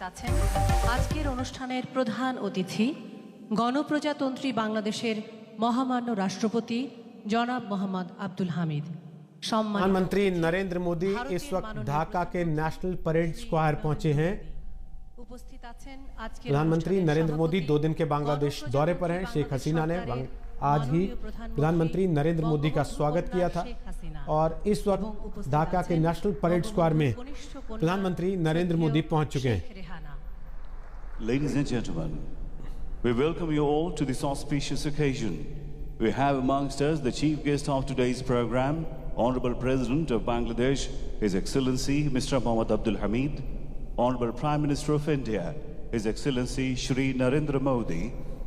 উপস্থিত আছেন আজকের অনুষ্ঠানের প্রধান অতিথি গণপ্রজাতন্ত্রী বাংলাদেশের মহামান্য রাষ্ট্রপতি জনাব মোহাম্মদ আব্দুল হামিদ। प्रधानमंत्री नरेंद्र मोदी इस वक्त ढाका के नेशनल परेड स्क्वायर पहुंचे हैं। प्रधानमंत्री नरेंद्र मोदी 2 दिन के बांग्लादेश दौरे पर हैं। शेख हसीना ने आज ही प्रधानमंत्री नरेंद्र मोदी का स्वागत किया था और इस वक्त ढाका के नेशनल परेड स्क्वायर में प्रधानमंत्री नरेंद्र मोदी पहुंच चुके हैं। Ladies and gentlemen, we welcome you all to this auspicious occasion. We have amongst us the chief guest of today's program, Honorable President of Bangladesh, His Excellency Mr. Mohammad Abdul Hamid, Honorable Prime Minister of India, His Excellency Shri Narendra Modi,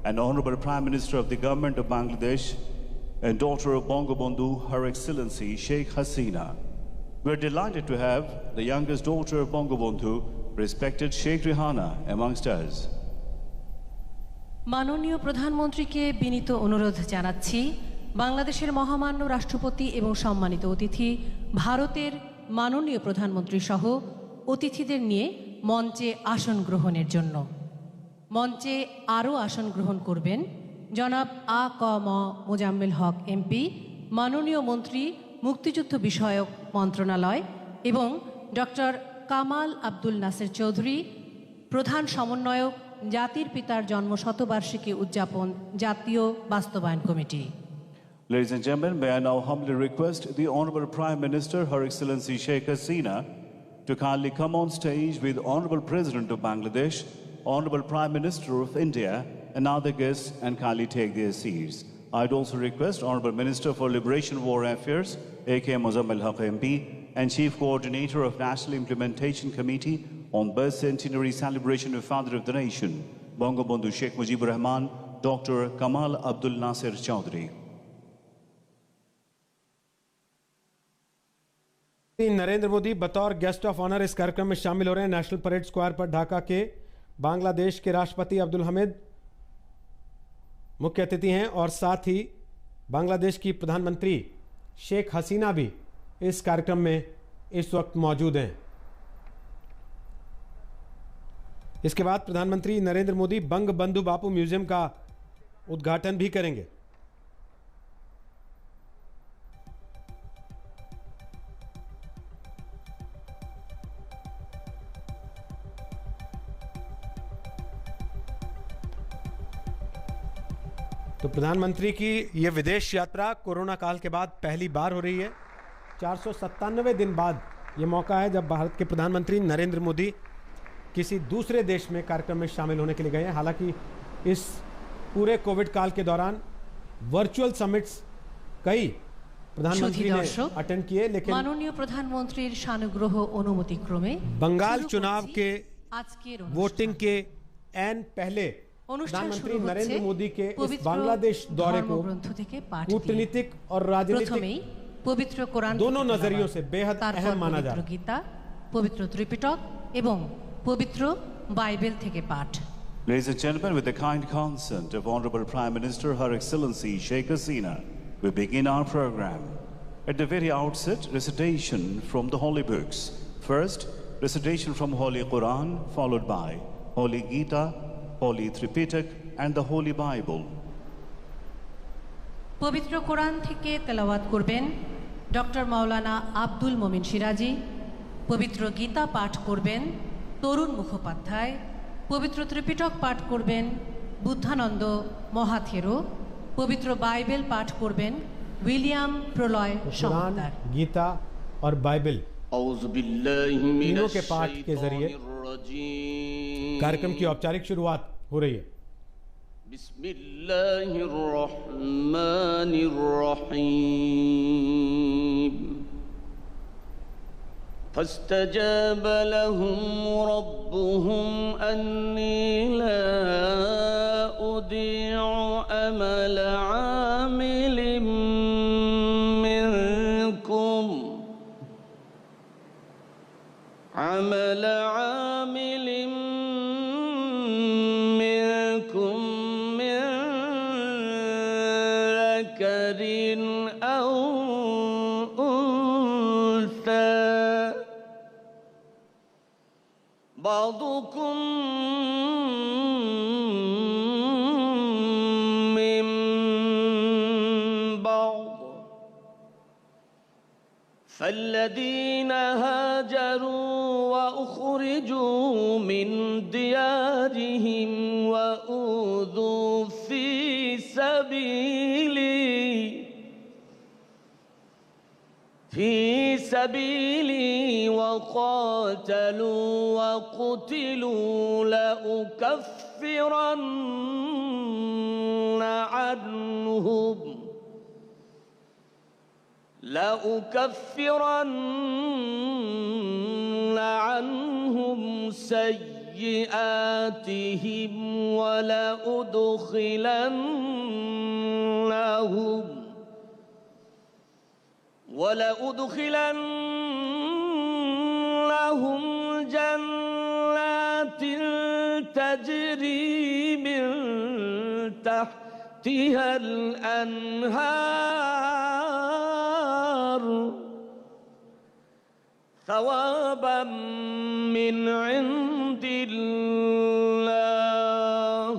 and Honorable Prime Minister of the Government of Bangladesh and daughter of Bangabandhu, Her Excellency Sheikh Hasina. We are delighted to have the youngest daughter of Bangabandhu, respected Sheikh Rehana, amongst us. মাননীয় প্রধানমন্ত্রীকে বিনীত অনুরোধ জানাচ্ছি বাংলাদেশের মহামান্য রাষ্ট্রপতি এবং সম্মানিত অতিথি ভারতের মাননীয় প্রধানমন্ত্রী সহ অতিথিদের নিয়ে মঞ্চে আসন গ্রহণের জন্য। মঞ্চে আরও আসন গ্রহণ করবেন জনাব আ.ক.ম. মোজাম্মেল হক এমপি, মাননীয় মন্ত্রী মুক্তিযুদ্ধ বিষয়ক মন্ত্রণালয়, এবং ডক্টর কামাল আব্দুল নাসের চৌধুরী, প্রধান সমন্বয়ক জাতির পিতার জন্ম শতবার্ষিকী উদযাপন জাতীয় বাস্তবায়ন committee. Ladies and gentlemen, may I now humbly request the Honorable Prime Minister, Her Excellency Sheikh Hasina, to kindly come on stage with Honorable President of Bangladesh, Honorable Prime Minister of India, and other guests, and kindly take their seats. I'd also request Honorable Minister for Liberation War Affairs, A.K. Mozammel Haq MP, and Chief Coordinator of National Implementation Committee on Birth Centenary Celebration of Father of the Nation, Bangabandhu Sheikh Mujibur Rahman, Dr. Kamal Abdul Nasir Chaudhry. Narendra Modi बतौर guest of honour इस कार्यक्रम में शामिल हो रहे हैं। National parade square पर ढाका के बांग्लादेश के राष्ट्रपति अब्दुल हमीद मुख्य अतिथि हैं और साथ ही बांग्लादेश की प्रधानमंत्री शेख हसीना भी इस कार्यक्रम में इस वक्त मौजूद हैं। इसके बाद प्रधानमंत्री नरेंद्र मोदी बंगबंधु बापू म्यूजियम का उद्घाटन भी करेंगे। तो प्रधानमंत्री की ये विदेश यात्रा कोरोना काल के बाद पहली बार हो रही है। 497 दिन बाद ये मौका है जब भारत के प्रधानमंत्री नरेंद्र मोदी किसी दूसरे देश में कार्यक्रम में शामिल होने के लिए गए हैं। हालांकि इस पूरे कोविड काल के दौरान वर्चुअल समिट्स कई प्रधानमंत्री ने अटेंड किए, लेकिन माननीय प्रधानमंत्री सानुग्रह अनुमति क्रमे बंगाल चुनाव के वोटिंग के एन पहले प्रधानमंत्री नरेंद्र मोदी के इस बांग्लादेश दौरे को कूटनीतिक और राजनीतिक पवित्र कुरान दोनों नजरियों से बेहद अहम माना जा रहा है। गीता, पवित्र त्रिपिटक एवं पवित्र बाइबल থেকে পাঠ। Ladies and gentlemen, with the kind consent of Honorable Prime Minister, Her Excellency Sheikh Hasina, we begin our program. At the very outset, recitation from the holy books. First, recitation from Holy Quran, followed by Holy Gita, Holy Tripitak, and the Holy Bible. পবিত্র কোরআন থেকে তেলাওয়াত করবেন doctor মাওলানা আব্দুল মোমিন সিরাজি। পবিত্র গীতা পাঠ করবেন তরুণ মুখোপাধ্যায়। পবিত্র ত্রিপিটক পাঠ করবেন বুদ্ধানন্দ মহাথেরো। পবিত্র বাইবেল পাঠ করবেন উইলিয়াম প্রলয় সমাদার। गीता और बाइबल तीनों के पाठ के जरिए कार्यक्रम की औपचारिक शुरुआत हो रही है। बिस्मिल्लाहिर्रहमानिर्रहीम। فاستجاب لهم ربهم أني لا أضيع عمل عامل منكم من ذكر أو أنثى بعضهم بعضكم من بعض فالذين هاجروا وأخرجوا من ديارهم وأوذوا في سبيلي وقاتلوا وقتلوا لأكفرن عنهم سيئاتهم ولأدخلنهم جنات تجري من تحتها الأنهار ثوابا من عند الله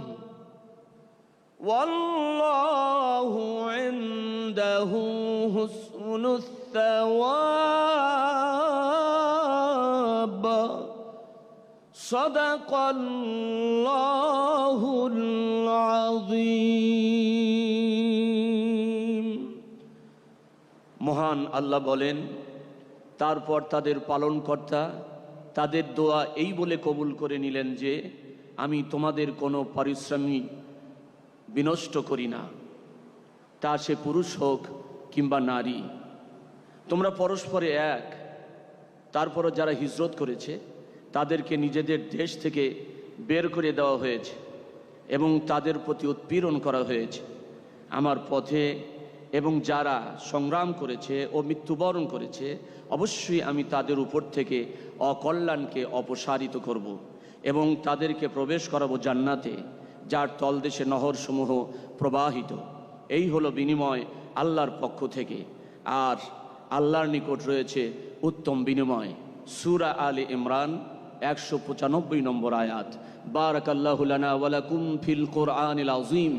والله عنده حسن الثواب صدق الله العظيم মহান আল্লাহ বলেন, তারপর তাদের পালনকর্তা তাদের দোয়া এই বলে কবুল করে নিলেন যে আমি তোমাদের কোনো পারিশ্রমিক বিনষ্ট করি না, তা সে পুরুষ হোক কিংবা নারী। তোমরা পরস্পরে এক। তারপরও যারা হিজরত করেছে তাদেরকে নিজেদের দেশ থেকে বের করে দেওয়া হয়েছে এবং তাদের প্রতি উৎপীড়ন করা হয়েছে আমার পথে, এবং যারা সংগ্রাম করেছে ও মৃত্যুবরণ করেছে অবশ্যই আমি তাদের উপর থেকে অকল্যাণকে অপসারিত করব এবং তাদেরকে প্রবেশ করাবো জান্নাতে, যার তলদেশে নহরসমূহ প্রবাহিত। এই হলো বিনিময় আল্লাহর পক্ষ থেকে, আর আল্লাহর নিকট রয়েছে উত্তম বিনিময়। সূরা আলে ইমরান 195 নম্বর আয়াত। বারাকাল্লাহু লানা ওয়া লাকুম ফিল কুরআনিল আযীম।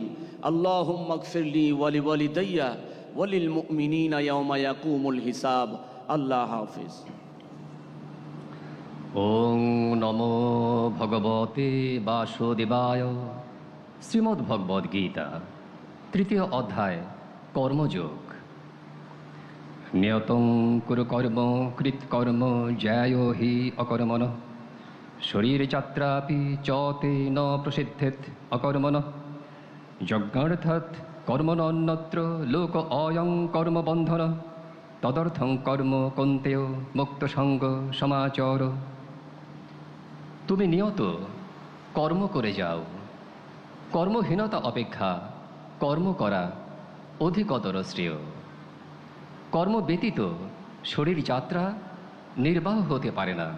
আল্লাহুম্মা গফিরলি ওয়া লিওয়ালিদাইয়া ওয়া লিল মুমিনিনা ইয়াওমা ইয়াকুমুল হিসাব। আল্লাহ হাফেজ। ওং নমো ভগবতে বাসুদেবায়। শ্রীমদ্ ভগবদ্ গীতা, তৃতীয় অধ্যায়, কর্মযোগ। নিয়তং কুরু কর্ম কৃৎকর্ম জ্যায়ো হি অকর্মণঃ শরীরযাত্রাপি চ তে ন প্রসিদ্ধেৎ অকর্মণঃ যজ্ঞার্থাৎ কর্মণন্যত্র লোক অয়ং কর্মবন্ধন তদর্থং কর্ম কন্তেয় মুক্তসঙ্গ সমাচর। তুমি নিয়ত কর্ম করে যাও। কর্মহীনতা অপেক্ষা কর্ম করা অধিকতর শ্রেয়। কর্ম ব্যতীত শরীর যাত্রা নির্বাহ হতে পারে না।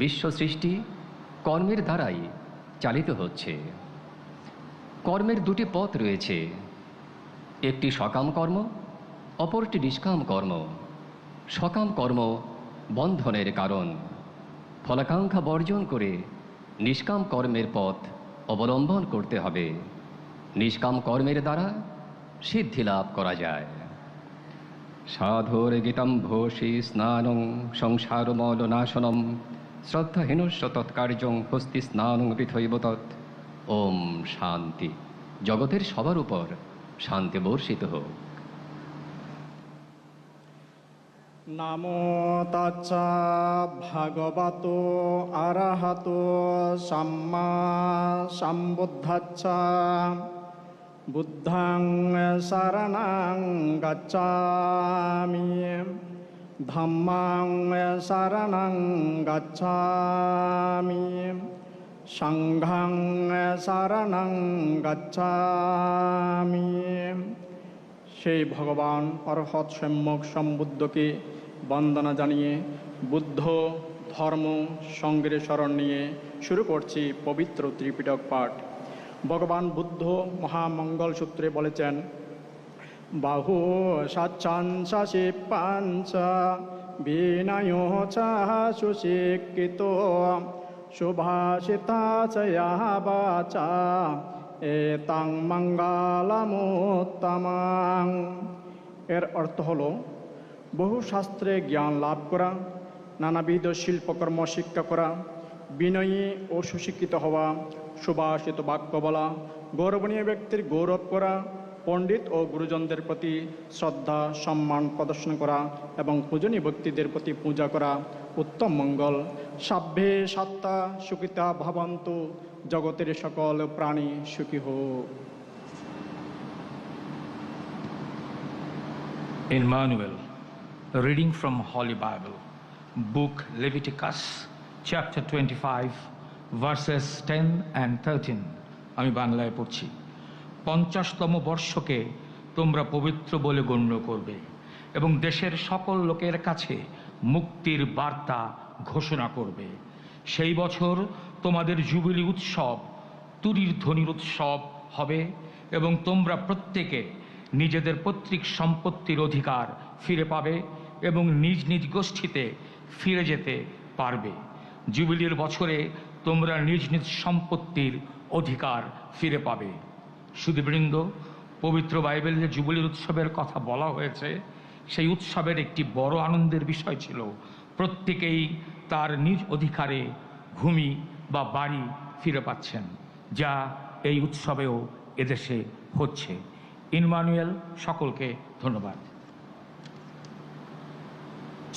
বিশ্ব সৃষ্টি কর্মের দ্বারাই চালিত হচ্ছে। কর্মের দুটি পথ রয়েছে, একটি সকাম কর্ম, অপরটি নিষ্কাম কর্ম। সকাম কর্ম বন্ধনের কারণ। ফলাকাঙ্ক্ষা বর্জন করে নিষ্কাম কর্মের পথ অবলম্বন করতে হবে। নিষ্কাম কর্মের দ্বারা সিদ্ধি লাভ করা যায়। সাধুর গীতাম্ভোষী স্নানং সংসারমলনাশনম শ্রদ্ধাহীনস্য তৎকার্যং হস্তি স্নানং পৃথৈব তৎ। ওম শান্তি। জগতের সবার উপর শান্তি বর্ষিত হোক। নামো তাচ্ছা ভাগবতো আরহাতো সাম্মা সম্বুদ্ধাচ্ছা। বুদ্ধাং শরণং গচ্ছামি ধম্মাং শরণং গচ্ছামি সংঘং শরণং গচ্ছামি। সেই ভগবান অরহৎ সম্যক সম্বুদ্ধকে বন্দনা জানিয়ে বুদ্ধ ধর্ম সঙ্গের শরণ নিয়ে শুরু করছি পবিত্র ত্রিপিটক পাঠ। ভগবান বুদ্ধ মহামঙ্গল সূত্রে বলেছেন, বাহু সাচ্ছাংশি পাঞ্চ বিনয় সুশিক্ষিত শুভাষিতা চয়া বাচা এতাং মঙ্গলমুত্তমাং। এর অর্থ হলো বহু শাস্ত্রে জ্ঞান লাভ করা, নানাবিধ শিল্পকর্ম শিক্ষা করা, বিনয়ী ও সুশিক্ষিত হওয়া, সুভাষিত বাক্য বলা, গৌরবনীয় ব্যক্তির গৌরব করা, পণ্ডিত ও গুরুজনদের প্রতি শ্রদ্ধা সম্মান প্রদর্শন করা এবং পূজনীয় ব্যক্তিদের প্রতি পূজা করা উত্তম মঙ্গল। সাভ্যে সাত্তা সুখিতা ভবন্তু, জগতের সকল প্রাণী সুখী হোক। Emmanuel, a reading from Holy Bible, Book Leviticus, chapter 25, verses 10 and 13. আমি বাংলায় পড়ছি। 50তম বর্ষকে তোমরা পবিত্র বলে গণ্য করবে এবং দেশের সকল লোকের কাছে মুক্তির বার্তা ঘোষণা করবে। সেই বছর তোমাদের জুবিলি উৎসব তুরির ধ্বনির উৎসব হবে এবং তোমরা প্রত্যেকে নিজেদের পৈতৃক সম্পত্তির অধিকার ফিরে পাবে এবং নিজ নিজ গোষ্ঠীতে ফিরে যেতে পারবে। জুবিলির বছরে তোমরা নিজ নিজ সম্পত্তির অধিকার ফিরে পাবে। সুধীবৃন্দ, পবিত্র বাইবেলে যে জুবিলির উৎসবের কথা বলা হয়েছে, সেই উৎসবের একটি বড় আনন্দের বিষয় ছিল প্রত্যেকেই তার নিজ অধিকারে ভূমি বা বাড়ি ফিরে পাচ্ছেন, যা এই উৎসবেও এদেশে হচ্ছে। ইম্মানুয়েল, সকলকে ধন্যবাদ।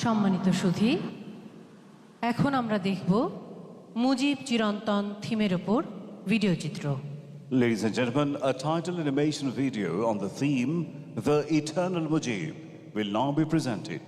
সম্মানিত সুধী, এখন আমরা দেখব মুজিব চিরন্তন থিমের ওপর ভিডিও চিত্র। Ladies and gentlemen, a title animation video on the theme The Eternal Mujib will now be presented.